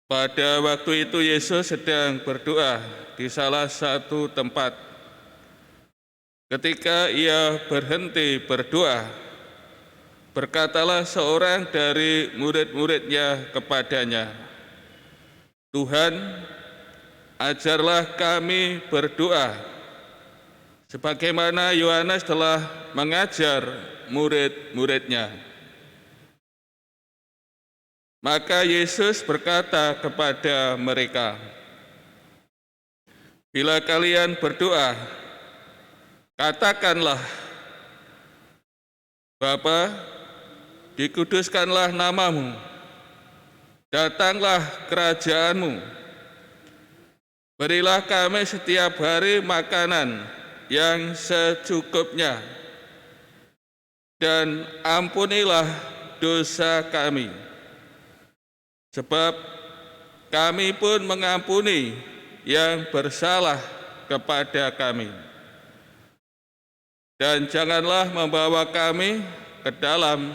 Pada waktu itu Yesus sedang berdoa di salah satu tempat. Ketika ia berhenti berdoa, berkatalah seorang dari murid-muridnya kepadanya, "Tuhan, ajarlah kami berdoa, sebagaimana Yohanes telah mengajar murid-muridnya." Maka Yesus berkata kepada mereka, "Bila kalian berdoa, katakanlah, Bapa, dikuduskanlah namamu, datanglah kerajaanmu, berilah kami setiap hari makanan yang secukupnya, dan ampunilah dosa kami, sebab kami pun mengampuni yang bersalah kepada kami. Dan janganlah membawa kami ke dalam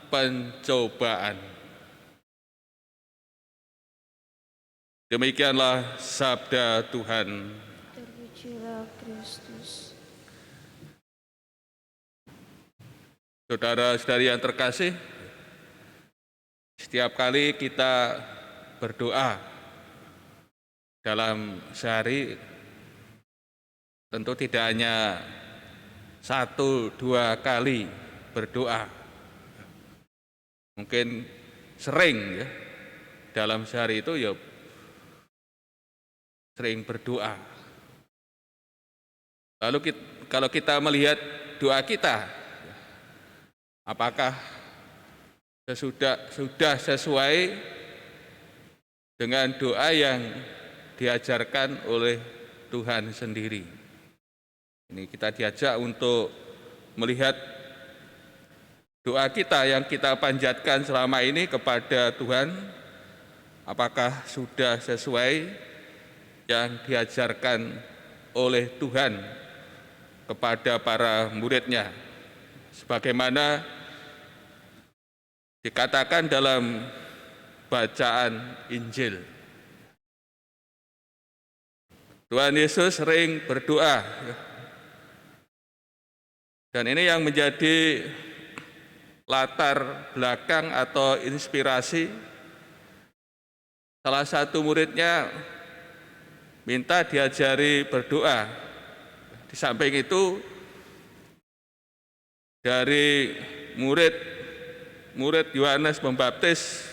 pencobaan." Demikianlah sabda Tuhan. Terpujilah Kristus. Saudara-saudari yang terkasih, setiap kali kita berdoa dalam sehari, tentu tidak hanya 1-2 kali berdoa. Mungkin sering ya, dalam sehari itu ya sering berdoa. Lalu kalau kita melihat doa kita, apakah sudah sesuai dengan doa yang diajarkan oleh Tuhan sendiri? Ini kita diajak untuk melihat doa kita yang kita panjatkan selama ini kepada Tuhan, apakah sudah sesuai yang diajarkan oleh Tuhan kepada para muridnya, sebagaimana dikatakan dalam bacaan Injil. Tuhan Yesus sering berdoa, dan ini yang menjadi latar belakang atau inspirasi. Salah satu muridnya minta diajari berdoa. Di samping itu, dari murid Yohanes Pembaptis,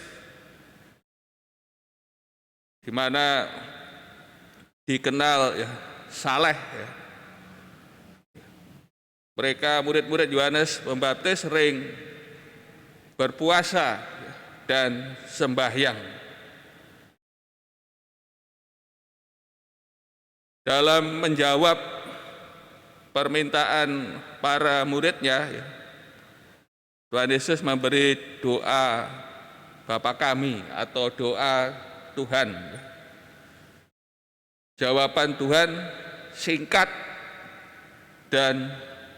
di mana dikenal ya, saleh ya. Mereka murid-murid Yohanes Pembaptis sering berpuasa dan sembahyang. Dalam menjawab permintaan para muridnya, Tuhan Yesus memberi doa Bapa kami atau doa Tuhan. Jawaban Tuhan singkat dan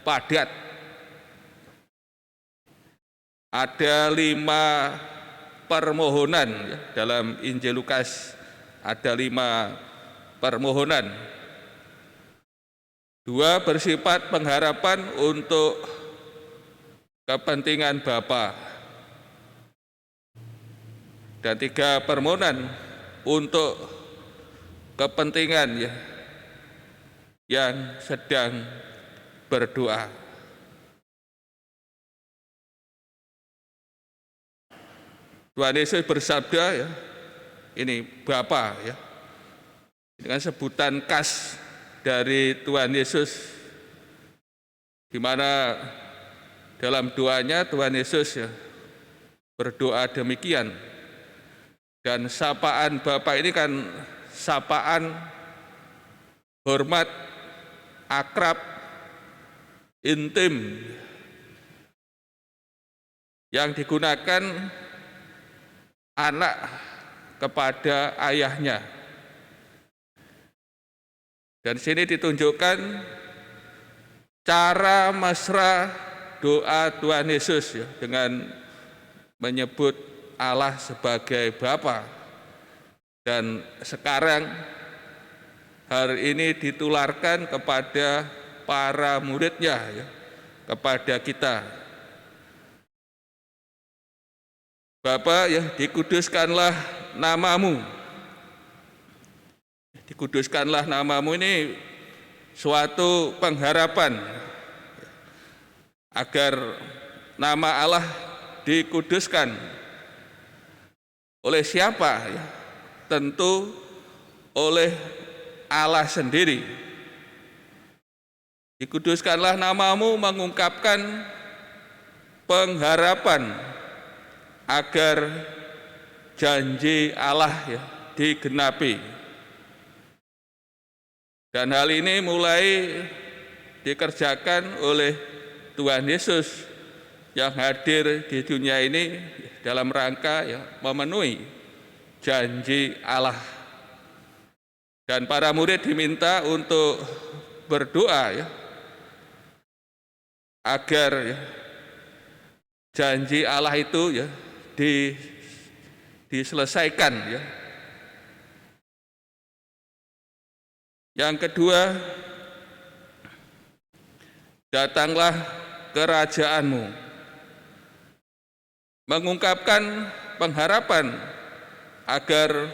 padat. Ada 5 permohonan ya, dalam Injil Lukas ada 5 permohonan. 2 bersifat pengharapan untuk kepentingan Bapa, dan 3 permohonan untuk kepentingan ya, yang sedang berdoa. Tuhan Yesus bersabda ya, ini Bapa ya, dengan sebutan khas dari Tuhan Yesus, di mana dalam doanya Tuhan Yesus ya, berdoa demikian. Dan sapaan Bapa ini kan sapaan hormat, akrab, intim, yang digunakan anak kepada ayahnya. Dan sini ditunjukkan cara mesra doa Tuhan Yesus ya, dengan menyebut Allah sebagai Bapa. dan sekarang hari ini ditularkan kepada para muridnya, ya, kepada kita. Bapa, ya, dikuduskanlah namamu. Dikuduskanlah namamu ini suatu pengharapan agar nama Allah dikuduskan. Oleh siapa? Ya, tentu oleh Allah sendiri. Dikuduskanlah namamu mengungkapkan pengharapan agar janji Allah, ya, digenapi. Dan hal ini mulai dikerjakan oleh Tuhan Yesus yang hadir di dunia ini dalam rangka, ya, memenuhi janji Allah. Dan para murid diminta untuk berdoa, ya, agar, ya, janji Allah itu, ya, diselesaikan, ya. Yang kedua, datanglah kerajaanmu, mengungkapkan pengharapan agar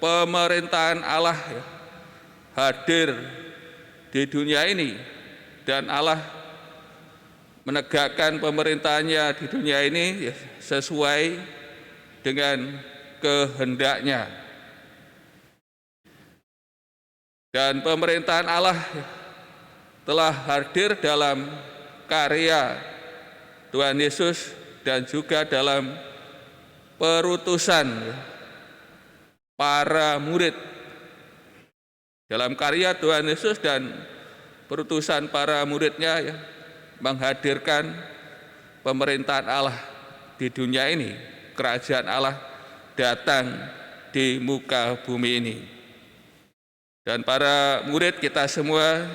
pemerintahan Allah, ya, hadir di dunia ini dan Allah menegakkan pemerintahannya di dunia ini, ya, sesuai dengan kehendaknya. Dan pemerintahan Allah, ya, telah hadir dalam karya Tuhan Yesus dan juga dalam perutusan, ya, para murid. Dalam karya Tuhan Yesus dan perutusan para muridnya, ya, menghadirkan pemerintahan Allah di dunia ini, kerajaan Allah datang di muka bumi ini. Dan para murid kita semua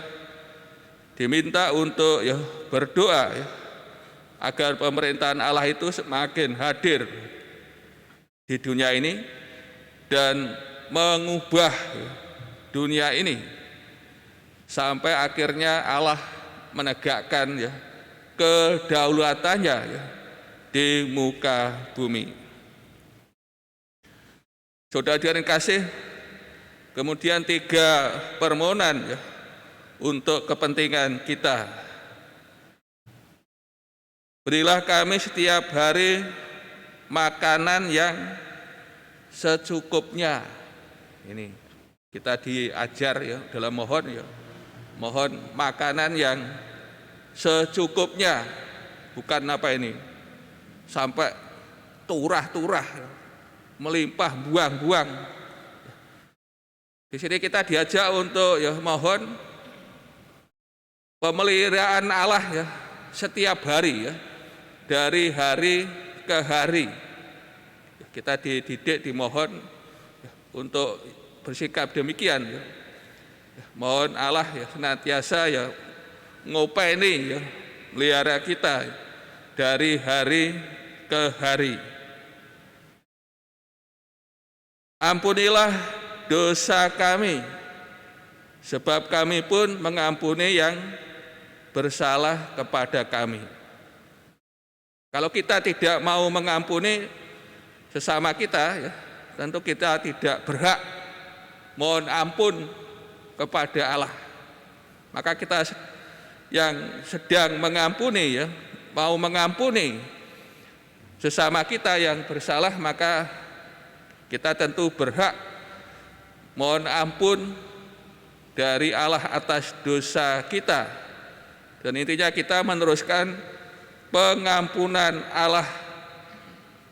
diminta untuk, ya, berdoa, ya, agar pemerintahan Allah itu semakin hadir di dunia ini dan mengubah, ya, dunia ini sampai akhirnya Allah menegakkan, ya, kedaulatannya, ya, di muka bumi. Saudara-saudara kasih, kemudian 3 permohonan, ya, untuk kepentingan kita. Berilah kami setiap hari makanan yang secukupnya. Ini kita diajar, ya, dalam mohon, ya, mohon makanan yang secukupnya, bukan apa ini sampai turah-turah, melimpah buang-buang. Di sini kita diajak untuk, ya, mohon pemeliharaan Allah, ya, setiap hari, ya, dari hari ke hari. Kita dididik, dimohon, ya, untuk bersikap demikian, ya. Mohon Allah, ya, senantiasa, ya, ngopeni, ya, melihara kita, ya, dari hari ke hari. Ampunilah dosa kami, sebab kami pun mengampuni yang bersalah kepada kami. Kalau kita tidak mau mengampuni sesama kita, ya, tentu kita tidak berhak mohon ampun kepada Allah. Maka kita yang sedang mengampuni, ya, mau mengampuni sesama kita yang bersalah, maka kita tentu berhak mohon ampun dari Allah atas dosa kita. Dan intinya kita meneruskan pengampunan Allah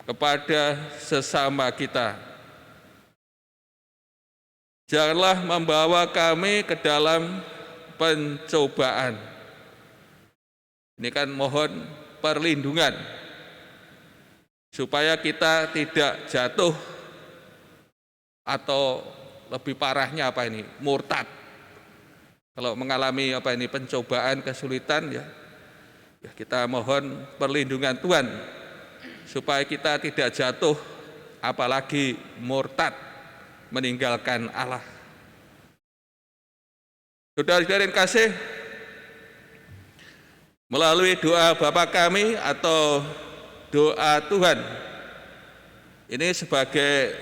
kepada sesama kita. Janganlah membawa kami ke dalam pencobaan. Ini kan mohon perlindungan supaya kita tidak jatuh atau lebih parahnya apa ini, murtad. Kalau mengalami apa ini pencobaan, kesulitan, ya, kita mohon perlindungan Tuhan supaya kita tidak jatuh apalagi murtad meninggalkan Allah. Saudara-saudara yang kasih, melalui doa Bapa kami atau doa Tuhan, ini sebagai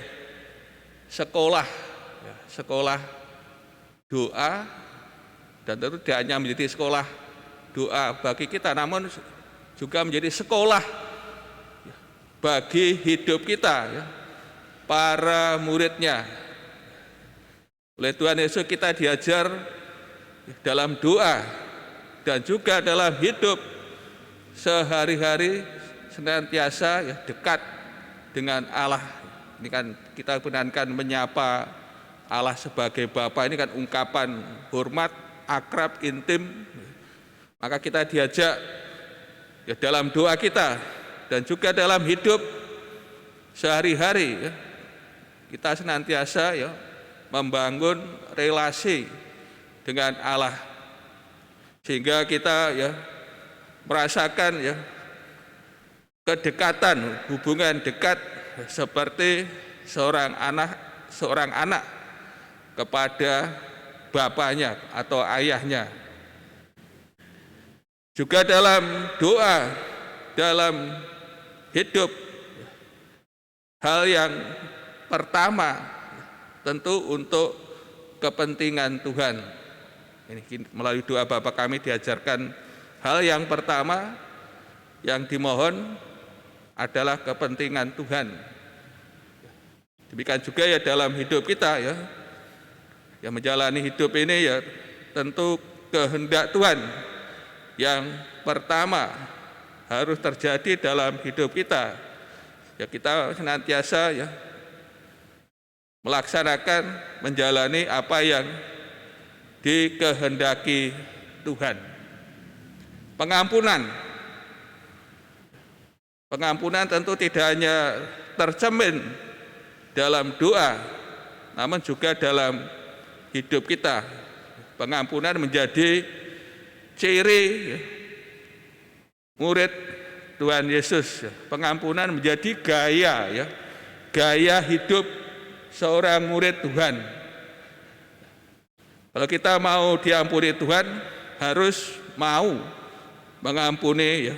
sekolah doa, dan tentu tidak hanya menjadi sekolah doa bagi kita, namun juga menjadi sekolah bagi hidup kita, para muridnya. Oleh Tuhan Yesus kita diajar dalam doa dan juga dalam hidup sehari-hari senantiasa dekat dengan Allah. Ini kan kita benarkan menyapa Allah sebagai Bapa, ini kan ungkapan hormat, akrab, intim. Maka kita diajak dalam doa kita dan juga dalam hidup sehari-hari, kita senantiasa membangun relasi dengan Allah, sehingga kita merasakan kedekatan, hubungan dekat seperti seorang anak kepada bapaknya atau ayahnya. Juga dalam doa, dalam hidup, hal yang pertama tentu untuk kepentingan Tuhan. Ini melalui doa Bapa kami diajarkan hal yang pertama yang dimohon adalah kepentingan Tuhan. Demikian juga dalam hidup kita yang menjalani hidup ini tentu kehendak Tuhan yang pertama harus terjadi dalam hidup kita. Kita senantiasa melaksanakan, menjalani apa yang dikehendaki Tuhan. Pengampunan tentu tidak hanya tercermin dalam doa, namun juga dalam hidup kita. Pengampunan menjadi ciri murid Tuhan Yesus. Pengampunan menjadi gaya hidup seorang murid Tuhan. Kalau kita mau diampuni Tuhan, harus mau mengampuni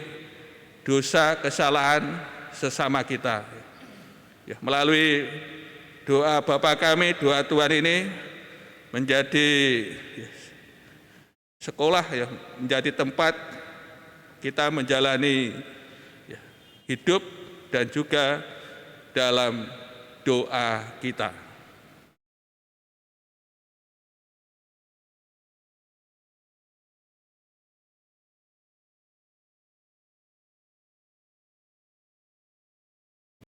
dosa kesalahan sesama kita. Melalui doa Bapa kami, doa Tuhan ini menjadi sekolah, menjadi tempat kita menjalani hidup dan juga dalam doa kita.